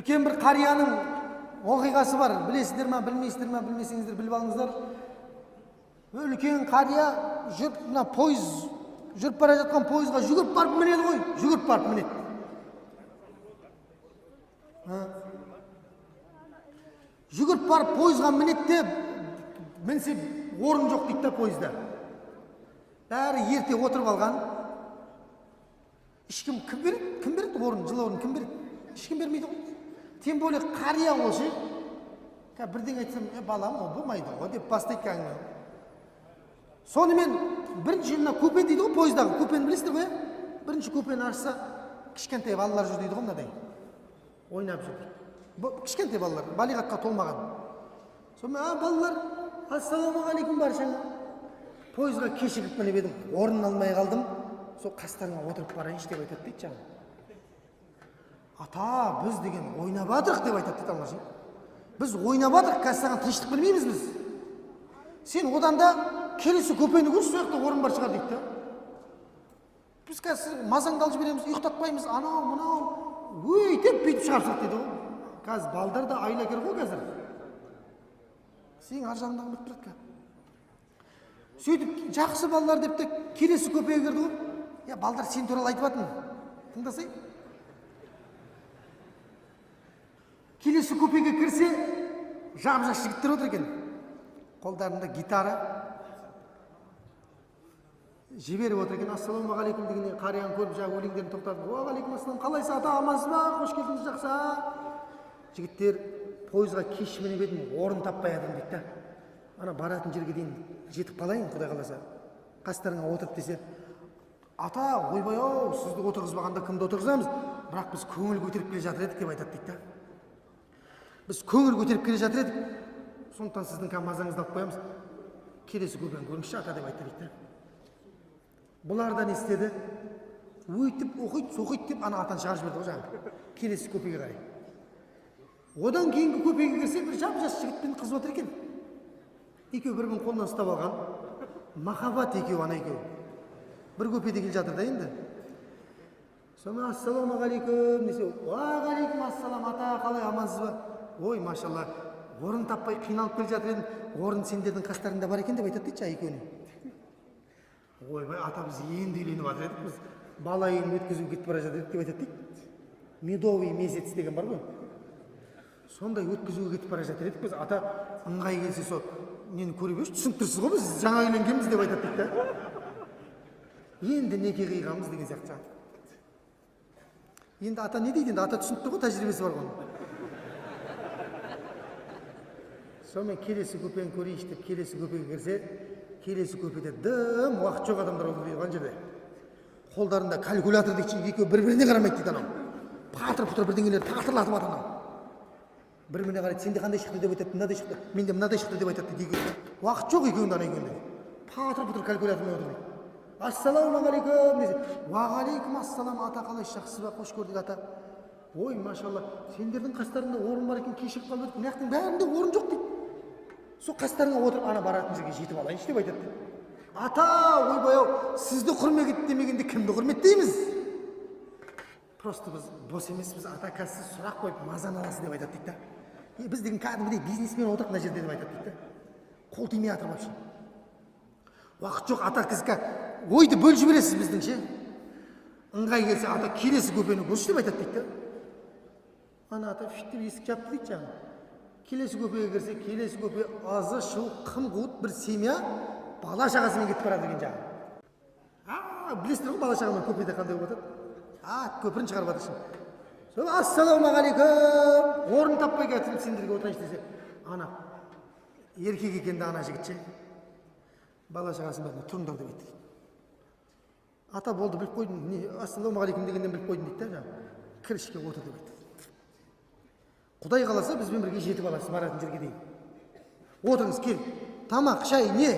Үлкен бір қарияның оқиғасы бар. Білесіздер ме, білмейсіздер ме, білмесеңіздер біліп алыңыздар. Үлкен қария жүріп, мына пойыз жүріп бара жатқан пойызға жүгіріп барып мінеді ғой, жүгіріп барып мінеді. Жүгіріп барып пойызға мінеді де, мінсе орын жоқ дейді да пойызда. Бәрі ерте отырып алған. Ешкім кім береді орын, жылы орын кім береді? Ешкім бермейді ғой. Тем более қария ол ше. Бірден айтсам, балам, ол болмайды ғой деп бастайды кәңгіме. Сонымен бірінші мына купе дейді ғой, пойыздағы купені білесіздер ғой? Бірінші купені ашса, кішкентай балалар жүр дейді ғой, мынадай. Ойнап жүр. Кішкентай балалар, балиғатқа толмаған. Сонымен, балалар, ассалаумағалейкум баршаңа. Пойызға кешігіп мініп едім, орын алмай қалдым. Сол қастарыңа отырып барайыншы деп айтады дейді жаңа. Ата, біз деген ойнап жатырық деп айтады дейді Аллах. Біз ойнап жатырық, қазір саған тыныштық білмейміз біз. Сен одан да келесі көпені көрші, сол жақта орын бар шығар дейді. Біз қазір мазаңды алып жібереміз, ұйықтатпаймыз, анау, мынау, өйтіп бүйтіп шығарсақ дейді ғой. Қазір балдар да айлакер ғой қазір. Сен ар жағындағы біліп тұрады. Сөйтіп жақсы балалар деп те келесі көпеге кірді ғой. Я балдар сен туралы айтып жатыр. Тыңдасай. Келесі көпеге кірсе, жап-жас жігіттер отыр екен. Қолдарында гитара. Жіберіп отыр екен. Ассалаумағалейкум дегеннен қарияны көріп, жаңа өлеңдерін тоқтатып, уағалейкум ассалам, қалайсыз ата, амансыз ба? Қош келдіңіз, жақсы. Жігіттер пойызға кеш мініп едім, орын таппай жатырмын дейді да. Ана баратын жерге дейін жетіп қалайын, Құдай қаласа. Қастарыңа отырып десе, ата, ойбай-ау, сізді отырғызбағанда кімді отырғызамыз? Бірақ біз көңіл көтеріп келе жатыр едік деп айтады дейді да. Біз көңіл көтеріп келе жатыр едік. Сондықтан сіздің мазаңызды алып қоямыз. Келесі көпені көріңізші ата деп айтты дейді. Бұлар да не істеді? Өйтіп, оқиды, соқиды деп ана атаны шығарып жіберді ғой жаңа. Келесі көпеге қарай. Одан кейінгі көпеге кірсе, бір жап-жас жігітпен қыз отыр екен. Екеу бір-бірін қолынан ұстап алған. Махаббат екеу, ана екеу. Бір көпеде келе жатыр да енді. Сонымен ассалаумағалейкум десе, уағалейкум ассалам, ата, қалай, амансыз ба? Ой, машалла, орын таппай қиналып келе жатыр едім, орын сендердің қастарында бар екен деп айтады дейді жаңа екеуіне. Ойбай, ата, біз енді үйленіп жатыр едік, біз бала үйін өткізуге кетіп бара жатыр едік деп айтады дейді. Медовый месяц деген бар ғой. Сондай өткізуге кетіп бара жатыр едік, біз ата ыңғай келсе сол нені көріп еш, түсініп тұрсыз ғой, біз жаңа үйленгенбіз деп айтады дейді да. Енді неке қиғанбыз деген сияқты. Енді ата не дейді? Енді ата түсініпті ғой, тәжірибесі бар ғой. Сонымен келесі көпені көрейінші деп келесі көпеге кірсе, келесі көпеде дым уақыт жоқ адамдар отыр дейді ғой жерде. Қолдарында калькулятор дейді, екеуі бір-біріне қарамайды дейді анау. Патыр-пұтыр бірдеңелер тартырлатып жатыр анау. Бір-біріне қарайды, сенде қандай шықты деп айтады, мынадай шықты, менде мынадай шықты деп айтады дейді екеуі. Уақыт жоқ екеуінде ана екеуінде. Патыр-пұтыр калькулятормен отыр дейді. Ассалаумағалейкум десе, уағалейкум ассалам, ата, қалайсыз, жақсыз ба, қош көрдік ата. Ой, машалла, сендердің қастарында орын бар екен, кешігіп қалдық, мынаяқтың бәрінде орын жоқ дейді. Сол қастарыңа отырып, ана баратын жерге жетіп алайыншы деп айтады. Ата, ойбай-ау, сізді құрмет демегенде кімді құрметтейміз? Просто біз бос емеспіз, ата, қазір сұрақ қойып мазаны аласыз деп айтады дейді. Біз деген кәдімгідей бизнесмен отырық мына жерде деп айтады дейді. Қол тимей жатыр вообще. Уақыт жоқ, ата, кізкі ойды бөліп жібересіз біздің ше. Ыңғай келсе, ата, келесі көпені көрші деп айтады дейді. Ана ата фиттеп есік жапты дейді жаңа. Келесі көпеге кірсе, келесі көпе азы, шу, қым-қуыт бір семья бала шағасымен кетіп барады екен жаңа. Білесіздер ғой бала шағамен көпеде қандай болып жатады? Көпірін шығарып жатыр шын. Сол ассалаумағалейкум, орын таппай кетіп сендерге отырайыншы десе, ана еркек екенді ана жігітше. Бала шағасын бәріне тұрыңдар деп айтты. Ата болды, біліп қойдым, ассалаумағалейкум дегеннен біліп қойдым дейді да, кір ішке отыр деп айтты. Құдай қаласа бізбен бірге жетіп аласыз баратын жерге дейін. Отырыңыз, кел, тамақ, шай, не?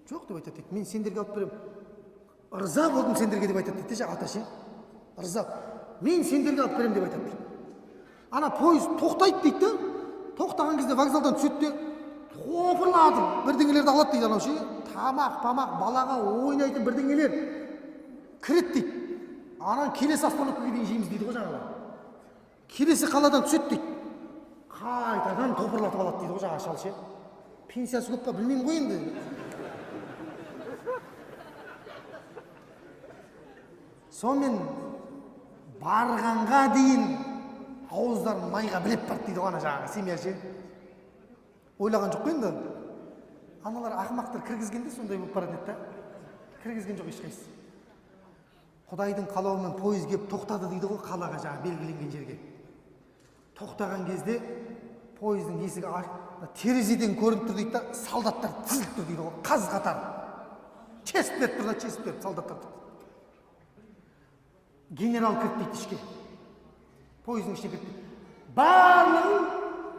Жоқ деп айтады дейді, мен сендерге алып берем. Ырза болдым сендерге деп айтады дейді, ата ше. Ырза, мен сендерге алып берем деп айтады дейді. Ана пойыз тоқтайды дейді да, тоқтаған кезде вокзалдан түседі де, топырлатып бірдеңелерді алады дейді анау ше. Тамақ, балаға ойнайтын бірдеңелер кіреді дейді. Анан келесі остановкаға дейін жейміз дейді ғой жаңағылар. келесі қаладан түседі дейді. Қайтадан топырлатып алады дейді ғой жаңағы шал ше. Пенсиясы көп па білмеймін ғой енді. Сонымен барғанға дейін ауыздарын майға білеп барды дейді ғой ана жаңағы семья ше. Ойлаған жоқ қой енді. Аналар ақымақтар кіргізгенде сондай болып барады еді да. Кіргізген жоқ ешқайсысы. Құдайдың қалауымен пойыз келіп тоқтады дейді ғой қалаға жаңағы белгіленген жерге. Тоқтаған кезде пойыздың есігі терезеден көрініп тұр дейді да, солдаттар тізіліп тұр дейді ғой, қаз қатар. Честілеп тұр да, честілеп солдаттар тұр. Генерал кірді дейді ішке. Пойыздың ішіне кірді. Барлығын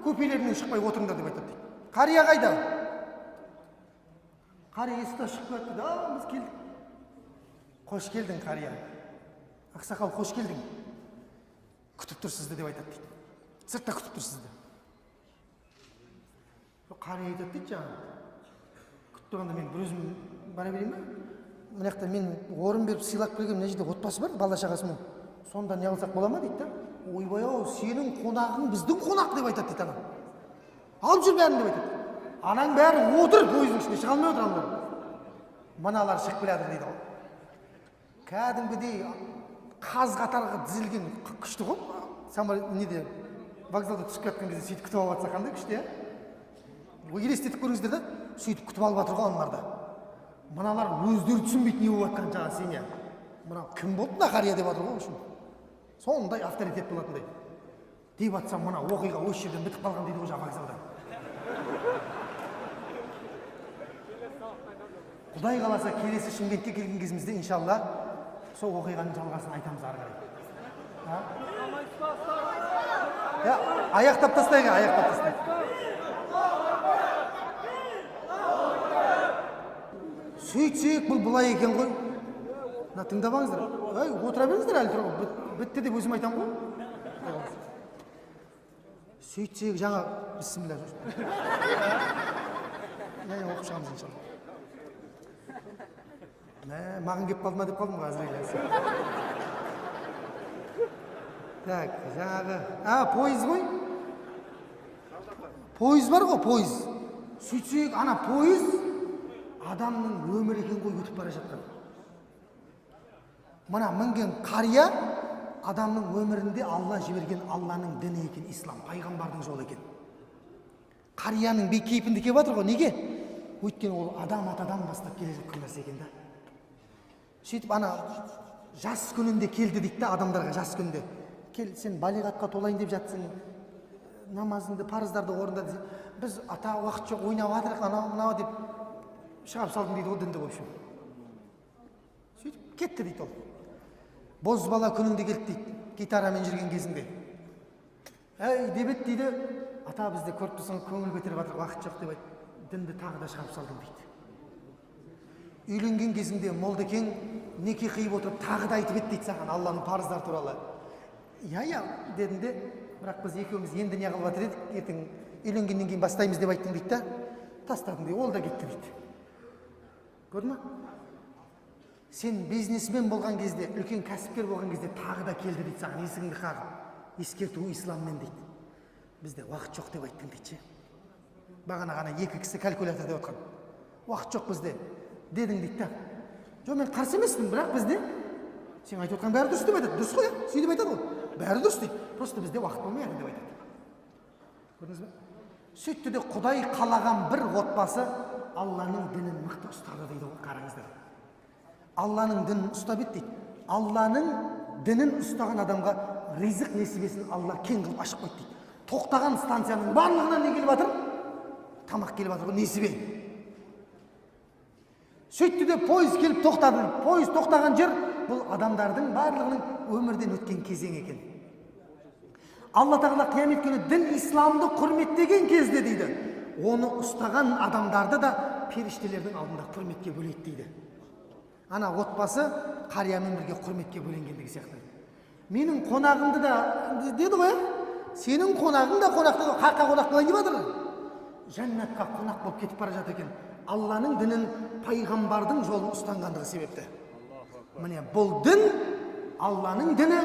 көпелерінен шықпай отырыңдар деп айтады дейді. Қария қайда? Қария есікті шығып кетті да, біз келдік. Қош келдің қария. Ақсақал қош келдің. Күтіп тұр сізді деп айтады дейді. Сыртта күтіп тұр сізді. Қария айтады дейді жаңа. Күтіп тұрғанда мен бір өзім бара берейін бе? Мына жақта мен орын беріп сыйлап келген мына жерде отбасы бар, бала шағасымен. Сонда не қылсақ бола ма дейді да. Ойбай-ау, сенің қонағың біздің қонақ деп айтады дейді анам. Алып жүр бәрін деп айтады. Анаң бәрі отыр пойыздың ішінде, шыға алмай отыр аналар. Мыналар шығып келеді дейді ғой. Кәдімгідей қаз қатарға тізілген күшті ғой. Самолет неде вокзалда түсіп жатқан кезде сөйтіп күтіп алып жатса қандай күшті, елестетіп көріңіздер да, сөйтіп күтіп алып жатыр ғой аналарда. Мыналар өздері түсінбейді не болып жатқан жаңа семья. Мына кім болды мына қария деп жатыр ғой үшін. Сондай авторитет болатындай. Деп жатсам мына оқиға осы жерден бітіп қалған дейді ғой жаңа вокзалда. Құдай қаласа келесі Шымкентке келген кезімізде иншалла сол оқиғаның жалғасын айтамыз ары қарай. Аяқтап тастайық, аяқтап тастайық. Сөйтсек, бұл бұлай екен ғой. Мына тыңдап алыңыздар. Отыра беріңіздер әлі тұр. Бітті деп өзім айтам ғой. Сөйтсек, жаңа бісміллә. Оқып шығамыз иншалла. Маған кеп қалды ма деп қалдым ғой әзірге. Так, жаңағы... Пойыз ғой. Пойыз бар ғой, пойыз. Сөйтсек, ана пойыз адамның өмірі екен ғой өтіп бара жатқан. Мына мінген қария адамның өмірінде Алла жіберген Алланың діні екен, ислам, пайғамбардың жолы екен. Қарияның кейпінде кеп жатыр ғой, неге? Өйткені ол адам атадан бастап келе жатқан нәрсе екен да. Сөйтіп ана жас күнінде келді дейді да адамдарға, жас күнінде. Кел, сен балиғатқа толайын деп жатсың, намазыңды, парыздарды орында десе, біз ата уақыт жоқ, ойнап жатырық, анау деп шығарып салдым дейді ол дінді қойшы. Сөйтіп кетті дейді ол. Боз бала күніңде келді дейді, гитарамен жүрген кезінде. Дебет дейді, ата бізде көріп тұрсың, көңіл көтеріп жатыр, уақыт жоқ деп айтты. Дінді тағы да шығарып салдым дейді. Үйленген кезінде молдекең неке қиып отырып тағы да айтып еді дейді саған Алланың парыздары туралы. Я дедім де, бірақ біз екеуміз енді не қылып жатыр едік, ертең үйленгеннен кейін бастаймыз деп айттың дейді да, тастадың дейді, ол да кетті дейді. Көрдің ме? Сен бизнесмен болған кезде, үлкен кәсіпкер болған кезде тағы да келді дейді саған, есігіңді қағып, ескерту исламмен дейді. Бізде уақыт жоқ деп айттың дейді. Бағана ғана екі кісі калькулятор деп отқан. Уақыт жоқ бізде дедің дейді да. Жоқ, мен қарсы емеспін, бірақ бізде сен айтып отқан бәрі дұрыс деп айтады. Дұрыс қой, сөйтіп айтады ғой. Бәрі дұрыс дейді. Просто бізде уақыт болмайды деп айтады. Көрдіңіз бе? Сөйтті де Құдай қалаған бір отбасы Алланың дінін мықты ұстады дейді ғой, қараңыздар. Алланың дінін ұстап еді дейді. Алланың дінін ұстаған адамға ризық несібесін Алла кең қылып ашып қойды дейді. Тоқтаған станцияның барлығынан не келіп жатыр? Тамақ келіп жатыр ғой, несібе. Сөйтті де пойыз келіп тоқтады. Пойыз тоқтаған жер бұл адамдардың барлығының өмірден өткен кезең екен. Алла тағала қиямет күні дін исламды құрметтеген кезде дейді, оны ұстаған адамдарды да періштелердің алдында құрметке бөлейді дейді. Ана отбасы қариямен бірге құрметке бөленгендігі сияқты. Менің қонағымды да деді ғой, сенің қонағың да қонақты да қаққа қонақ болайын деп жатыр. Жәннатқа қонақ болып кетіп бара жатыр екен. Алланың дінін, пайғамбардың жолын ұстанғандығы себепті. Міне бұл дін, Алланың діні,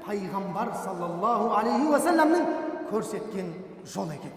пайғамбар саллаллаху алейхи уассаламның көрсеткен жол екен.